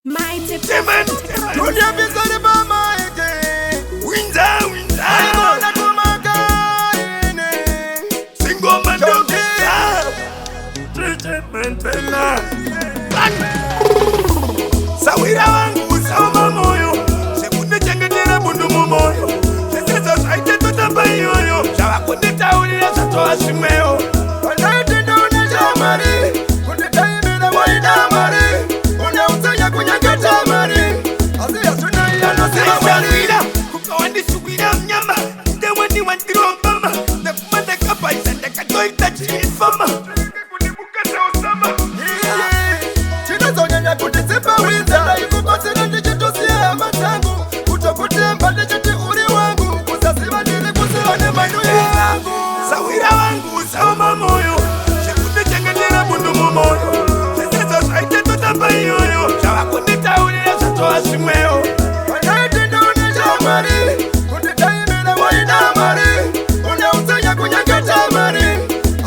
Mighty Demon, Dunia bizari ba maite Hwinza, Hwinza. Aibona kumakaine Single man don't get treatment pena. Sahwira wangu sawa moyo. Sekunde chengetera bundu moyo. Sasa saite tutamba yoyo. Shawa kunita ulira satoa simeo. Wanaite ndona jamari Kunditaimira waida mari Unautanya kunyakata mari Azia sunaya nosiba mari Sahwira, kuka wandi Sahwira mnyama. Nde wandi wandiro mama. Nekumanda kapa isanda katoita chifama. Chinazonyanya kutizipa Hwinza Ndaikukosera ndichitusia matangu Kutokutemba ndichiti uri wangu Kusasiva ndili kusiva ne manu yangu Sahwira wangu sawa moyo. Sekunde chengetera bundu moyo. Sasa saite tutamba yoyo. Shawa kunita ulira satoa simeo. Wanaite ndona jamari Kunditaimira waida mari Unautanya kunyakata mari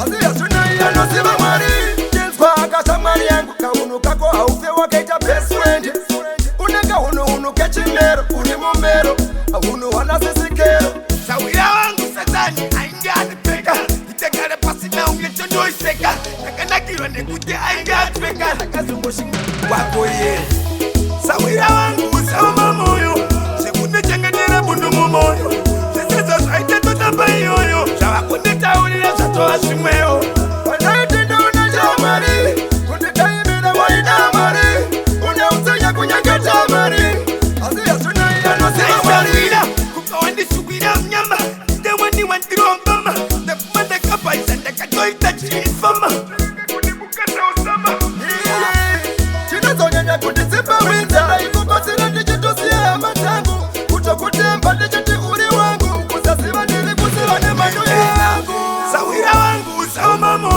Azia sunaya nosiba mari Jenspa samari yangu Kaunu kako haufe wakaita best friend Uneka hunu kechimero Uni mumero Hunu wana sisikero Sahwira wangu satani ainga anipeka. Itekale pasi na ungecho ndo iseka. Nakana kilo nekute ainga anipeka. Nakazungushi wako ye. Sahwira wangu sawa moyo. Sekunde chengetera bundu moyo. Sasa saite tutamba yoyo. Shawa kunita ulira satoa simeo. Wanaite ndona jamari Kunditaimira waida mari Unautanya kunyakata mari Azia sunaya nosiba mari Sahwira, kuka wandi Sahwira mnyama. Nde wandi wandiro mama. Nekumanda kapa isanda katoita chifama. Chinazonyanya kutizipa Hwinza Ndaikukosera ndichitusia matangu Kutokutemba ndichiti uri wangu Kusasiva ndili kusiva ne manu yangu Sahwira wangu sawa moyo.